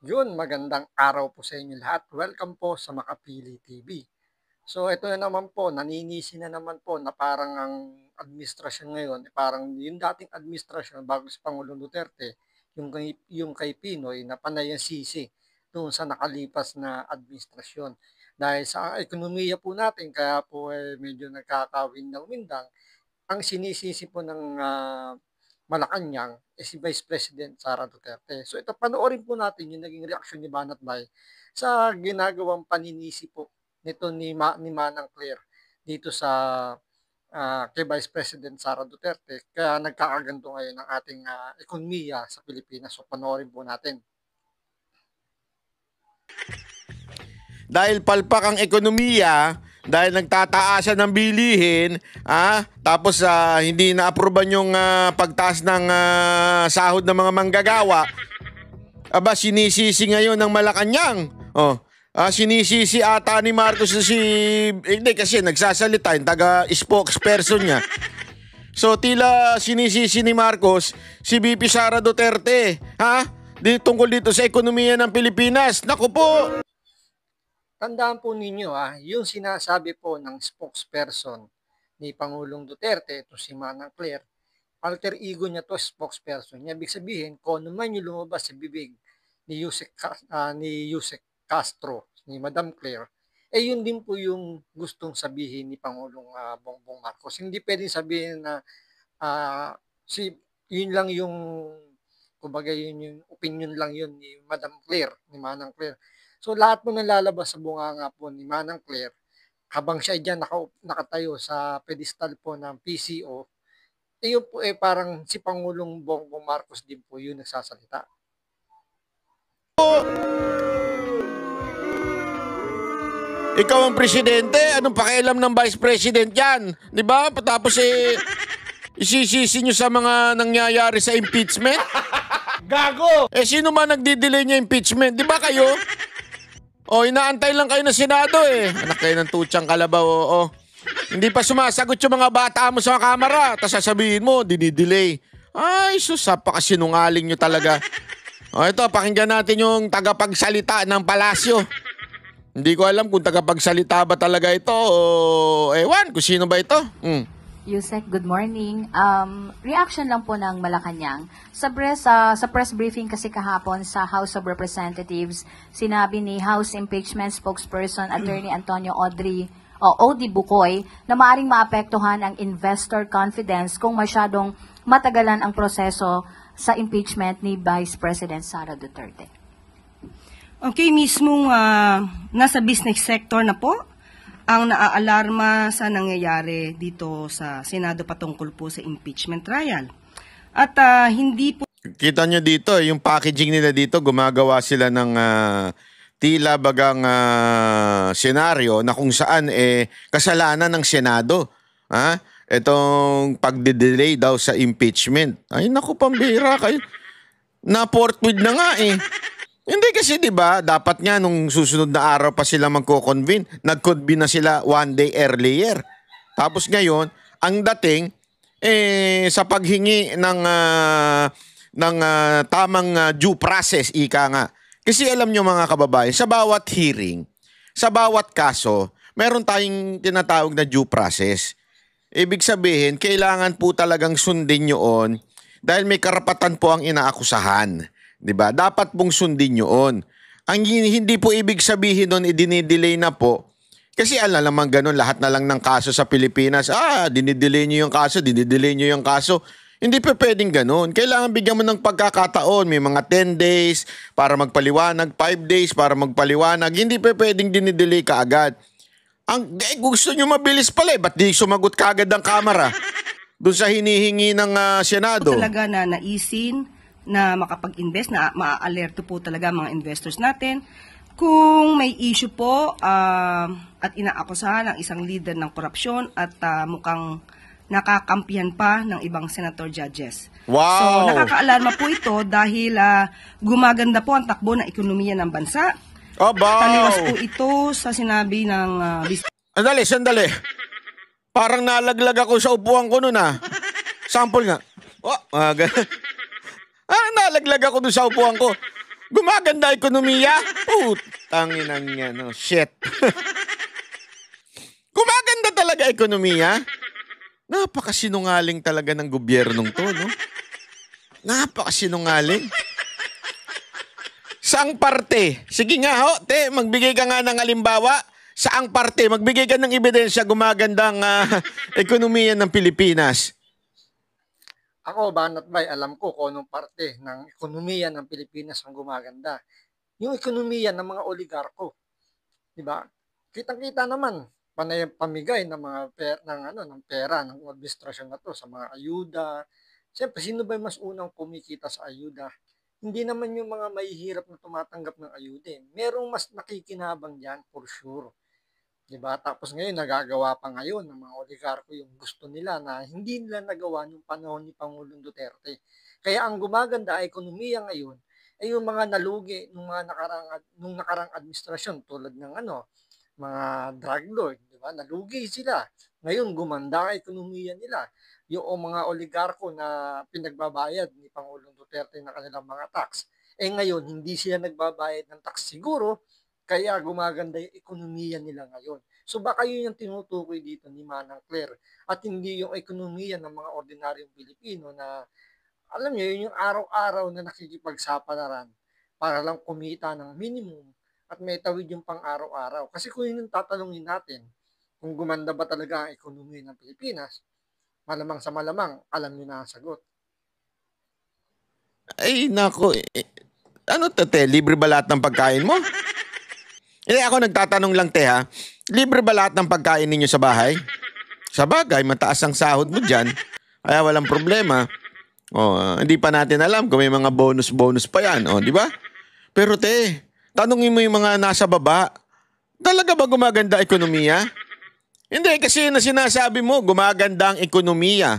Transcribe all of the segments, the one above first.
Yun, magandang araw po sa inyo lahat. Welcome po sa Makapili TV. So ito na naman po, naninisi na naman po na parang ang administrasyon ngayon, parang yung dating administrasyon bago si Pangulong Duterte, yung kay Pinoy na panay ang sisi doon sa nakalipas na administrasyon. Dahil sa ekonomiya po natin, kaya po medyo nagkakawindang-windang, ang sinisisi po ng Malacanang si Vice President Sara Duterte. So ito, panoorin po natin yung naging reaksyon ni Banat Bay sa ginagawang paninisi po nito ni Manang Claire dito sa kay Vice President Sara Duterte. Kaya nagkakaganto ngayon ang ating ekonomiya sa Pilipinas. So panoorin po natin. Dahil palpak ang ekonomiya, dahil nagtataasan ng bilihin, tapos hindi na-aproban yung pagtaas ng sahod ng mga manggagawa, sinisisi ngayon ng Malacanang. Sinisisi ata ni Marcos na hindi kasi nagsasalita yung taga-spokesperson niya. So tila sinisisi ni Marcos si VP Sara Duterte, tungkol dito sa ekonomiya ng Pilipinas. Naku po! Tandaan po ninyo, yung sinasabi po ng spokesperson ni Pangulong Duterte, ito si Manang Claire, alter ego niya to, spokesperson niya. Ibig sabihin, kung ano man yung lumabas sa bibig ni Yusek Castro, ni Madam Claire, yun din po yung gustong sabihin ni Pangulong Bongbong Marcos. Hindi pwedeng sabihin na yun lang yung, kumbaga yun yung opinion lang yun ni Madam Claire, ni Manang Claire. So lahat po nang lalabas sa bunganga po ni Manang Claire, habang siya dyan nakatayo sa pedestal po ng PCO, yun po parang si Pangulong Bongbong Marcos din po yun nagsasalita. Ikaw ang presidente, anong pakialam ng vice president yan? Di ba? Tapos isisisi nyo sa mga nangyayari sa impeachment? Gago! Sino man nagdi-delay niya impeachment? Di ba kayo? Inaantay lang kayo ng Senado Anak kayo ng tutsang kalabaw, Hindi pa sumasagot yung mga bata mo sa kamera. Tapos sasabihin mo, dinidelay. Ay, sus, napakasinungaling nyo talaga. Ito, pakinggan natin yung tagapagsalita ng palasyo. Hindi ko alam kung tagapagsalita ba talaga ito o ewan kung sino ba ito. Yusek, good morning. Reaction lang po ng Malacanang. Sa press briefing kasi kahapon sa House of Representatives, sinabi ni House Impeachment Spokesperson Attorney Antonio Odi Bukoy na maaring maapektuhan ang investor confidence kung masyadong matagalan ang proseso sa impeachment ni Vice President Sara Duterte. Okay, mismong nasa business sector na po ang naaalarma sa nangyayari dito sa Senado patungkol po sa impeachment trial. At hindi po... Kita nyo dito, yung packaging nila dito, gumagawa sila ng tila bagang senaryo na kung saan kasalanan ng Senado. Itong pagde-delay daw sa impeachment. Ay naku, pambira kayo. Na-forthwith na nga Hindi kasi 'di ba, dapat nga nung susunod na araw pa sila magko-convene. Nag-convene na sila one day earlier. Tapos ngayon, ang dating sa paghingi ng tamang due process, ika nga. Kasi alam nyo mga kababayan, sa bawat hearing, sa bawat kaso, meron tayong tinatawag na due process. Ibig sabihin, kailangan po talagang sundin yun dahil may karapatan po ang inaakusahan. Diba? Dapat pong sundin yun. Ang hindi po ibig sabihin nun, dinidelay na po. Kasi alam naman ganun, lahat na lang ng kaso sa Pilipinas, dinidelay nyo yung kaso, dinidelay nyo yung kaso. Hindi pa pwedeng ganun. Kailangan bigyan mo ng pagkakataon. May mga 10 days para magpaliwanag, 5 days para magpaliwanag. Hindi pa pwedeng dinidelay ka agad. Gusto nyo mabilis pala ba't di sumagot ka agad ang kamera? Doon sa hinihingi ng Senado. Talaga na naisin na makapag-invest, na maa-alerto po talaga mga investors natin kung may issue po at inaakusahan ang isang leader ng korupsyon at mukhang nakakampihan pa ng ibang senator judges. Wow! So nakakaalarma po ito dahil gumaganda po ang takbo ng ekonomiya ng bansa. Taliwas po ito sa sinabi ng Sandali. Parang nalaglag ako sa upuan ko nun Sample nga. Nalaglag ako dun sa upuan ko. Gumaganda ekonomiya? Putangin ang yan, no? Shit. Gumaganda talaga ekonomiya? Napakasinungaling talaga ng gobyernong to, no? Napakasinungaling. Saang parte? Sige nga, ho, te, magbigay ka nga ng halimbawa. Saang parte? Magbigay ka ng ebidensya gumagandang ekonomiya ng Pilipinas. Ako, Banat Bay, alam ko kung anong parte ng ekonomiya ng Pilipinas ang gumaganda. Yung ekonomiya ng mga oligarko. Di ba? Kitang-kita naman, panay pamigay ng mga ng pera ng administrasyon na to sa mga ayuda. Siyempre, sino ba yung mas unang kumikita sa ayuda? Hindi naman yung mga mahihirap na tumatanggap ng ayuda. Merong mas nakikinabang diyan for sure. 'Di ba? Tapos ngayon nagagawa pa ngayon ng mga oligarko yung gusto nila na hindi nila nagawa nung panahon ni Pangulong Duterte. Kaya ang gumaganda ay ekonomiya ngayon ay yung mga nalugi nung nakarang administrasyon tulad ng mga drug lord, 'di ba? Nalugi sila. Ngayon gumanda ang ekonomiya nila. Yung mga oligarko na pinagbabayad ni Pangulong Duterte ng kanilang mga tax. Ngayon hindi sila nagbabayad ng tax siguro. Kaya gumaganda yung ekonomiya nila ngayon. So baka yun yung tinutukoy dito ni Manang Claire at hindi yung ekonomiya ng mga ordinaryong Pilipino na alam niyo yun yung araw-araw na nakikipagsapalaran para lang kumita ng minimum at may tawid yung pang araw-araw. Kasi kung yun yung tatanungin natin, kung gumanda ba talaga ang ekonomiya ng Pilipinas, malamang sa malamang, alam niyo na ang sagot. Ay, nako. Ano to, te? Libre ba lahat ng pagkain mo? Ako nagtatanong lang, te, ha? Libre ba lahat ng pagkain ninyo sa bahay? Sa bagay, mataas ang sahod mo dyan. Kaya walang problema. Hindi pa natin alam kung may mga bonus-bonus pa yan. Di ba? Pero, te, tanungin mo yung mga nasa baba. Talaga ba gumaganda ekonomiya? Hindi, kasi na sinasabi mo, gumaganda ang ekonomiya.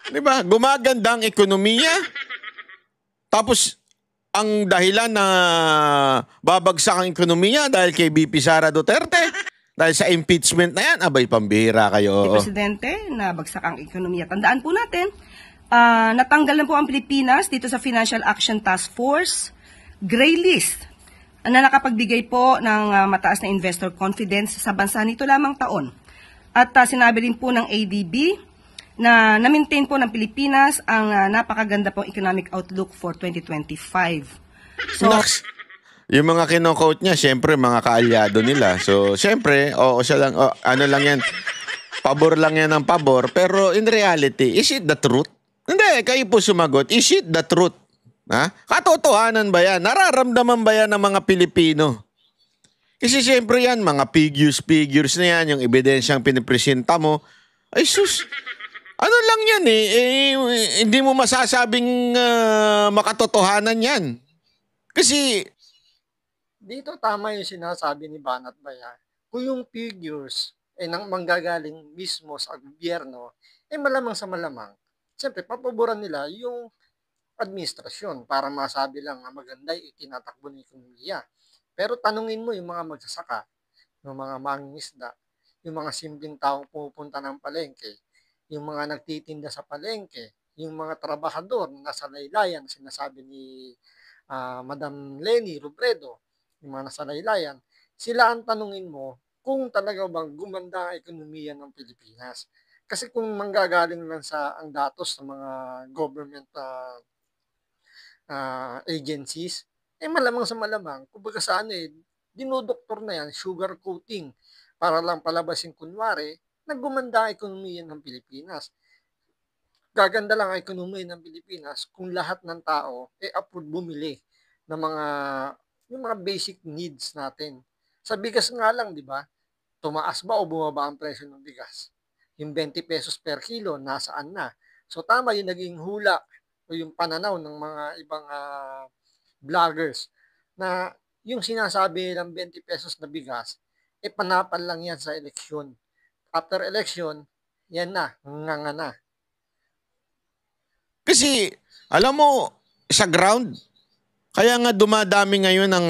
Di ba? Gumaganda ang ekonomiya. Tapos, ang dahilan na babagsak ang ekonomiya dahil kay BP Sara Duterte, dahil sa impeachment na yan, abay, pambihira kayo. Presidente, na bagsak ang ekonomiya. Tandaan po natin, natanggal na po ang Pilipinas dito sa Financial Action Task Force, gray list, na nakapagbigay po ng mataas na investor confidence sa bansa nito lamang taon. At sinabi rin po ng ADB, na na-maintain po ng Pilipinas ang napakaganda pong economic outlook for 2025. So, yung mga kino-quote niya, syempre, mga kaalyado nila. So, syempre, siya lang, ano lang yan, pabor lang yan ng pabor. Pero in reality, is it the truth? Hindi, kayo po sumagot, is it the truth? Ha? Katotohanan ba yan? Nararamdaman ba yan ng mga Pilipino? Kasi syempre yan, mga figures na yan, yung ebidensyang pinipresenta mo, ay sus, ano lang yan hindi mo masasabing makatotohanan yan. Kasi dito tama yung sinasabi ni Banat Baya. Kung yung figures nang manggagaling mismo sa gobyerno, malamang sa malamang, siyempre papaboran nila yung administrasyon para masabi lang na maganda yung tinatakbo ng ekonomiya. Pero tanungin mo yung mga magsasaka, yung mga mangingisda, yung mga simpleng taong pupunta ng palengke, yung mga nagtitinda sa palengke, yung mga trabahador na nasa laylayan, sinasabi ni Madam Leni Robredo, yung mga nasa laylayan, sila ang tanungin mo kung talaga bang gumanda ang ekonomiya ng Pilipinas. Kasi kung manggagaling lang sa ang datos ng mga government agencies, malamang sa malamang, kumbaga sa dinodoktor na yan, sugar coating, para lang palabasin kunwari, naggumanda ang ekonomiya ng Pilipinas. Gaganda lang ang ekonomiya ng Pilipinas kung lahat ng tao afford bumili ng yung mga basic needs natin. Sa bigas nga lang, di ba? Tumaas ba o bumaba ang presyo ng bigas? Yung 20 pesos per kilo, nasaan na? So tama yung naging hula o yung pananaw ng mga ibang vloggers na yung sinasabi ng 20 pesos na bigas, panapan lang yan sa eleksyon. After election, yan na, nganga na. Kasi, alam mo, sa ground, kaya nga dumadami ngayon ang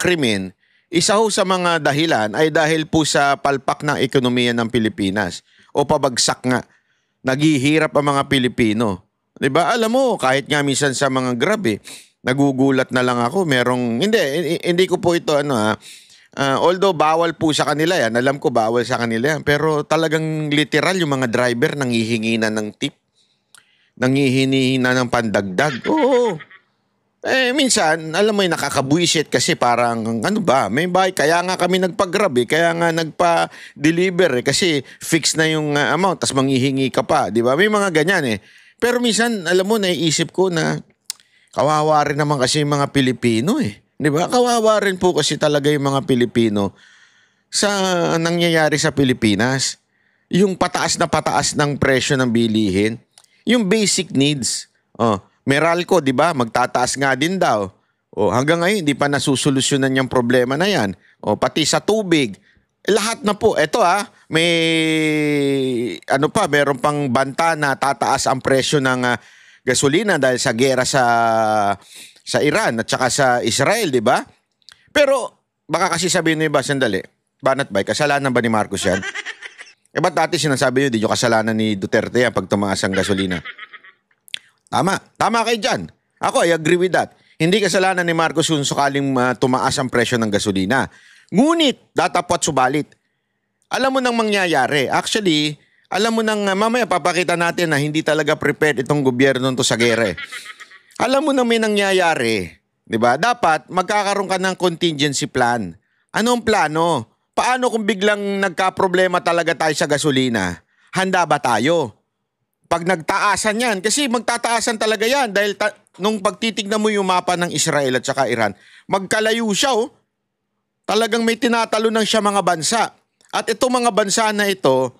krimen, isa ho sa mga dahilan ay dahil po sa palpak ng ekonomiya ng Pilipinas o pabagsak nga naghihirap ang mga Pilipino. 'Di ba? Alam mo, kahit nga minsan sa mga Grab nagugulat na lang ako, hindi ko po ito although bawal po sa kanila yan, alam ko bawal sa kanila yan, pero talagang literal yung mga driver nanghihingi na ng tip, nanghihingi na ng pandagdag. Oo. Minsan, alam mo yung nakakabuisit kasi parang, ano ba, may bahay, kaya nga kami nagpa-Grab kaya nga nagpa-deliver kasi fix na yung amount, tas manghihingi ka pa, di ba? May mga ganyan Pero minsan, alam mo, naiisip ko na, kawawa rin naman kasi yung mga Pilipino Di ba? Kawawa rin po kasi talaga yung mga Pilipino sa nangyayari sa Pilipinas. Yung pataas na pataas ng presyo ng bilihin. Yung basic needs. Meralco, di ba? Magtataas nga din daw. Hanggang ngayon, hindi pa nasusolusyonan yung problema na yan. Pati sa tubig. Lahat na po. Ito may meron pang banta na tataas ang presyo ng gasolina dahil sa gera sa Iran at saka sa Israel, di ba? Pero baka kasi sabihin nyo iba, sandali, Banat Bay, kasalanan ba ni Marcos yan? Ba't dati sinasabi nyo, di nyo kasalanan ni Duterte yan pag tumaas ang gasolina? Tama kayo dyan. Ako, I agree with that. Hindi kasalanan ni Marcos kung sakaling tumaas ang presyo ng gasolina. Ngunit, datapot subalit. Alam mo nang mangyayari. Actually, alam mo nang mamaya papakita natin na hindi talaga prepared itong gobyerno to sa gera Alam mo na may nangyayari, di ba? Dapat magkakaroon ka ng contingency plan. Anong plano? Paano kung biglang nagka-problema talaga tayo sa gasolina? Handa ba tayo? Pag nagtaasan yan, kasi magtataasan talaga yan dahil nung pagtitignan mo yung mapa ng Israel at saka Iran, magkalayo siya Talagang may tinatalunan siya mga bansa. At itong mga bansa na ito,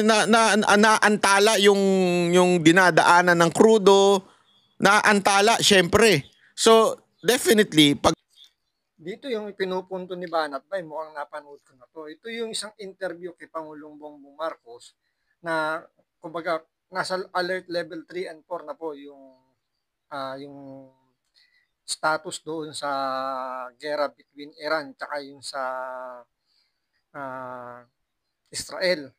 naantala yung dinadaanan ng krudo, naantala, syempre. So, definitely, Dito yung pinupunto ni Banat Bay, mukhang napanood ko na to. Ito yung isang interview kay Pangulong Bongbong Marcos na, kumbaga, nasa alert level 3 and 4 na po yung status doon sa gera between Iran tsaka yung sa Israel.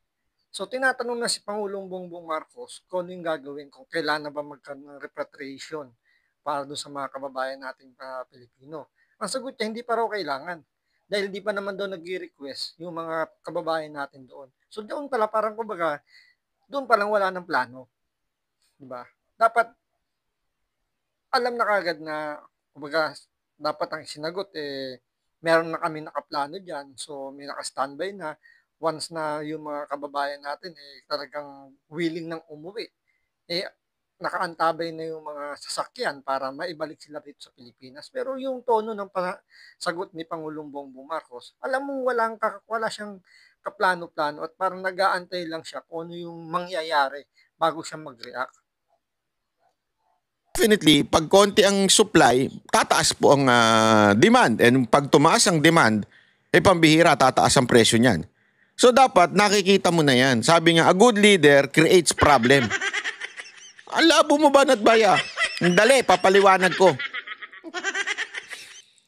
So, tinatanong na si Pangulong Bongbong Marcos kung ano yung gagawin, kung kailan na ba magkaroon ng repatriation para doon sa mga kababayan nating Pilipino. Ang sagot niya, hindi pa raw kailangan. Dahil di pa naman daw nag-request yung mga kababayan natin doon. So, doon pala parang kumbaga, doon palang wala ng plano. Diba? Dapat, alam na kagad na, kumbaga, dapat ang sinagot, meron na kami nakaplano dyan. So, may naka-standby na. Once na yung mga kababayan natin, talagang willing nang umuwi. Nakaantabay na yung mga sasakyan para maibalik sila dito sa Pilipinas. Pero yung tono ng sagot ni Pangulong Bongbong Marcos, alam mong wala siyang kaplano-plano at parang nag-aantay lang siya kung ano yung mangyayari bago siya mag-react. Definitely, pag konti ang supply, tataas po ang demand. And pag tumaas ang demand, pambihira, tataas ang presyo niyan. So dapat nakikita mo na yan. Sabi nga, a good leader creates problem. Ang labo mo, Banat Baya? Dali, papaliwanag ko.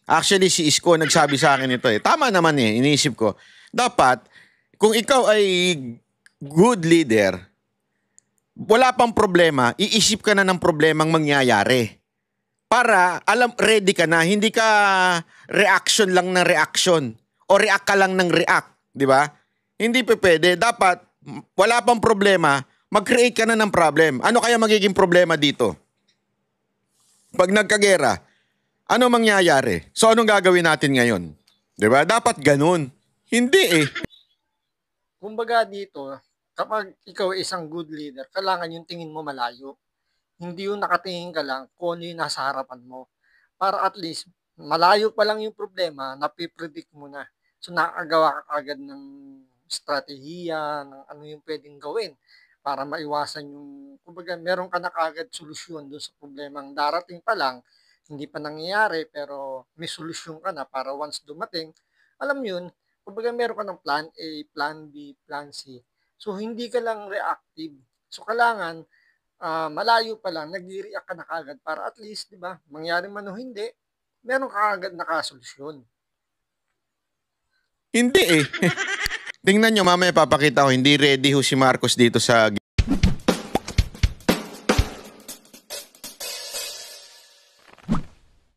Actually, si Isko nagsabi sa akin ito Tama naman iniisip ko. Dapat, kung ikaw ay good leader, wala pang problema, iisip ka na ng problemang mangyayari. Para, ready ka na, hindi ka reaction lang ng reaction. O react ka lang ng react. Di ba? Hindi pwede. Dapat, wala pang problema, mag-create ka na ng problem. Ano kaya magiging problema dito? Pag nagkagera, ano mangyayari? So, anong gagawin natin ngayon? Diba? Dapat ganun. Hindi Kumbaga dito, kapag ikaw isang good leader, kailangan yung tingin mo malayo. Hindi yung nakatingin ka lang kung ano yung nasa harapan mo. Para at least, malayo pa lang yung problema, napipredict mo na. So, nakagawa ka agad ng strategiya, ng ano yung pwedeng gawin para maiwasan yung, kumbaga, meron ka na kagad solusyon doon sa problemang darating pa lang, hindi pa nangyayari, pero may solusyon ka na para once dumating, alam yun, kumbaga meron ka ng plan A, plan B, plan C. So, hindi ka lang reactive. So, kailangan, malayo pa lang, nag-react ka na kagad para at least, di ba, mangyari man o hindi, meron ka kagad nakasolusyon. Hindi Tingnan nyo, mamaya papakita ko, hindi ready si Marcos dito sa